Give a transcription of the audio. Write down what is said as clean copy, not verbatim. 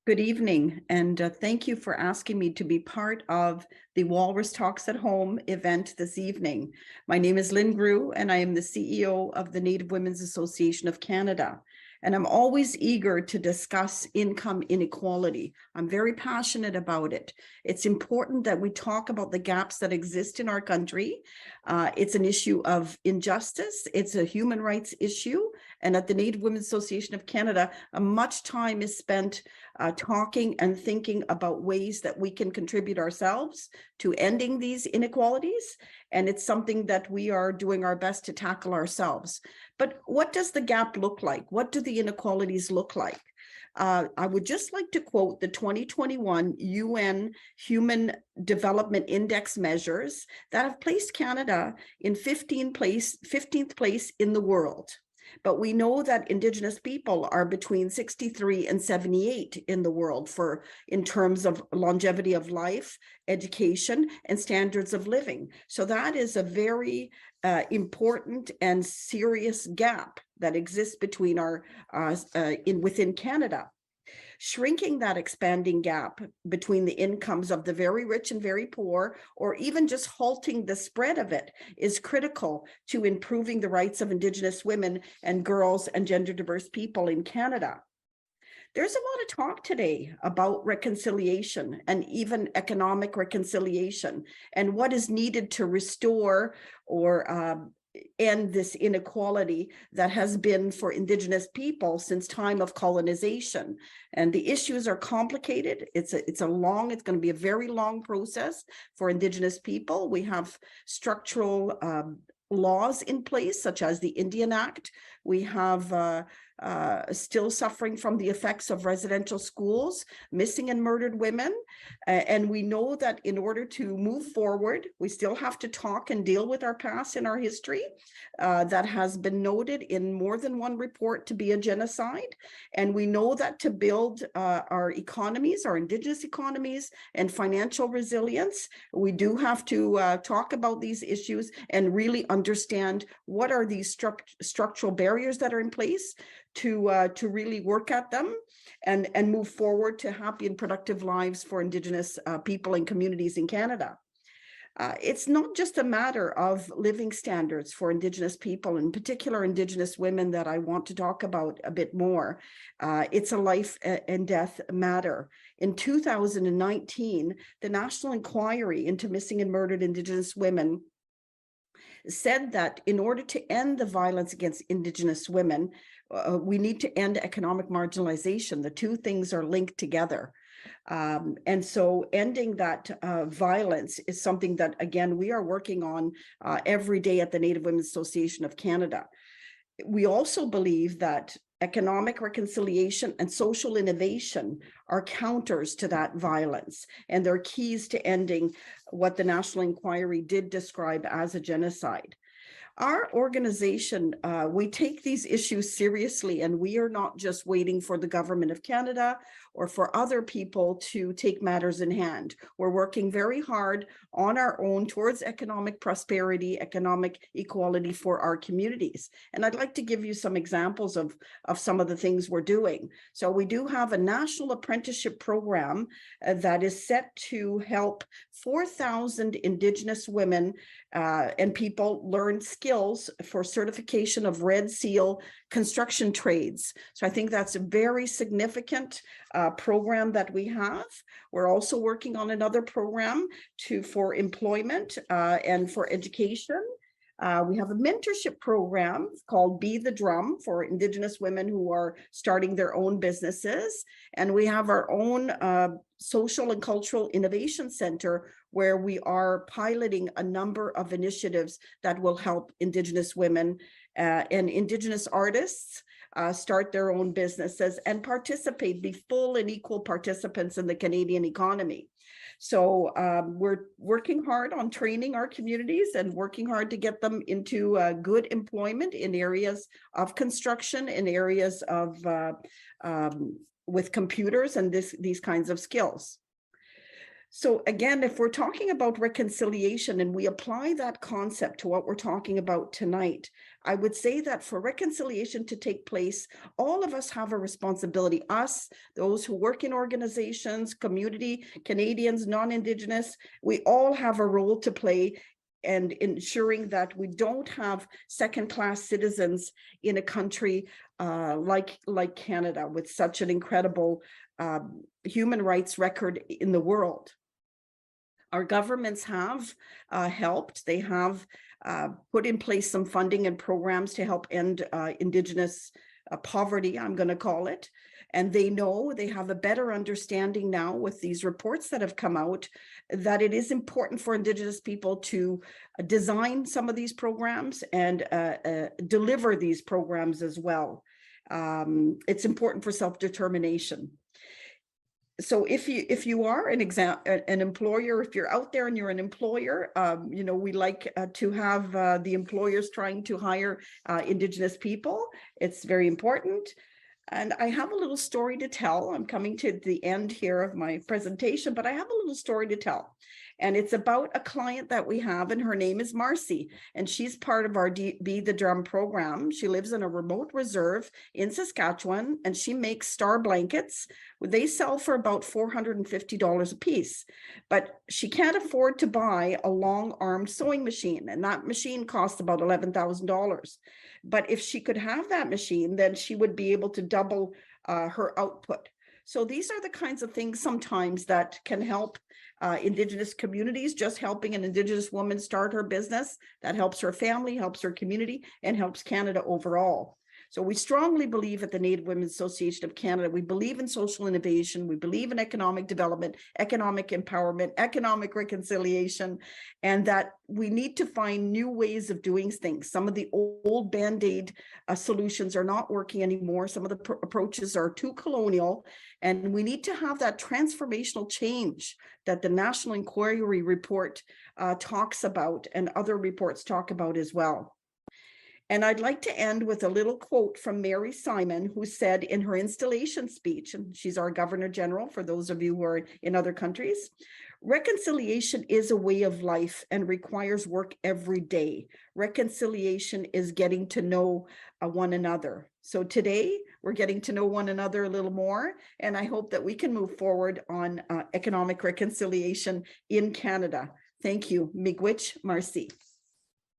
Good evening, and thank you for asking me to be part of the Walrus Talks at Home event this evening. My name is Lynne Groulx, and I am the CEO of the Native Women's Association of Canada. And I'm always eager to discuss income inequality. I'm very passionate about it. It's important that we talk about the gaps that exist in our country. It's an issue of injustice. It's a human rights issue. And at the Native Women's Association of Canada, much time is spent talking and thinking about ways that we can contribute ourselves to ending these inequalities. And it's something that we are doing our best to tackle ourselves. But what does the gap look like? What do the inequalities look like? I would just like to quote the 2021 UN Human Development Index measures that have placed Canada in 15th place in the world. But we know that Indigenous people are between 63 and 78 in the world in terms of longevity of life, education, and standards of living. So that is a very important and serious gap that exists between within Canada. Shrinking that expanding gap between the incomes of the very rich and very poor, or even just halting the spread of it, is critical to improving the rights of Indigenous women and girls and gender diverse people in Canada. There's a lot of talk today about reconciliation and even economic reconciliation and what is needed to restore or end this inequality that has been for Indigenous people since time of colonization. And the issues are complicated. It's going to be a very long process for Indigenous people. We have structural laws in place, such as the Indian Act. We have still suffering from the effects of residential schools, missing and murdered women. And we know that in order to move forward, we still have to talk and deal with our past and our history that has been noted in more than one report to be a genocide. And we know that to build our economies, our Indigenous economies, and financial resilience, we do have to talk about these issues and really understand what are these structural barriers that are in place to really work at them and move forward to happy and productive lives for Indigenous people and communities in Canada. It's not just a matter of living standards for Indigenous people, in particular Indigenous women, that I want to talk about a bit more. It's a life and death matter. In 2019, the National Inquiry into Missing and Murdered Indigenous Women said that in order to end the violence against Indigenous women, we need to end economic marginalization. The two things are linked together. And so ending that violence is something that, again, we are working on every day at the Native Women's Association of Canada. We also believe that economic reconciliation and social innovation are counters to that violence, and they're keys to ending what the National Inquiry did describe as a genocide. Our organization, we take these issues seriously, and we are not just waiting for the government of Canada or for other people to take matters in hand. We're working very hard on our own towards economic prosperity, economic equality for our communities. And I'd like to give you some examples of some of the things we're doing. So we do have a national apprenticeship program that is set to help 4,000 Indigenous women and people learn skills for certification of Red Seal construction trades. So I think that's a very significant program that we have. We're also working on another program for employment and for education. We have a mentorship program called Be the Drum for Indigenous women who are starting their own businesses. And we have our own Social and Cultural Innovation Center, where we are piloting a number of initiatives that will help Indigenous women and Indigenous artists start their own businesses and participate, be full and equal participants in the Canadian economy. So we're working hard on training our communities and working hard to get them into good employment in areas of construction, in areas of with computers and these kinds of skills. So again, if we're talking about reconciliation and we apply that concept to what we're talking about tonight, I would say that for reconciliation to take place, all of us have a responsibility. Us, those who work in organizations, community, Canadians, non-Indigenous, we all have a role to play and ensuring that we don't have second-class citizens in a country like Canada with such an incredible human rights record in the world. Our governments have helped. They have put in place some funding and programs to help end Indigenous poverty, I'm going to call it. And they know, they have a better understanding now with these reports that have come out that it is important for Indigenous people to design some of these programs and deliver these programs as well. It's important for self-determination. So if you are an employer, if you're out there and you're an employer, you know, we like to have the employers trying to hire Indigenous people. It's very important. And I have a little story to tell. I'm coming to the end here of my presentation, but I have a little story to tell. And it's about a client that we have, and her name is Marcy, and she's part of our Be the Drum program. She lives in a remote reserve in Saskatchewan, and she makes star blankets. They sell for about $450 a piece, but she can't afford to buy a long-armed sewing machine, and that machine costs about $11,000. But if she could have that machine, then she would be able to double her output. So these are the kinds of things sometimes that can help Indigenous communities. Just helping an Indigenous woman start her business, that helps her family, helps her community, and helps Canada overall. So we strongly believe at the Native Women's Association of Canada, we believe in social innovation, we believe in economic development, economic empowerment, economic reconciliation, and that we need to find new ways of doing things. Some of the old Band-Aid solutions are not working anymore. Some of the approaches are too colonial, and we need to have that transformational change that the National Inquiry Report talks about and other reports talk about as well. And I'd like to end with a little quote from Mary Simon, who said in her installation speech, and she's our Governor General for those of you who are in other countries, reconciliation is a way of life and requires work every day. Reconciliation is getting to know one another. So today we're getting to know one another a little more, and I hope that we can move forward on economic reconciliation in Canada. Thank you. Miigwech, Marcy.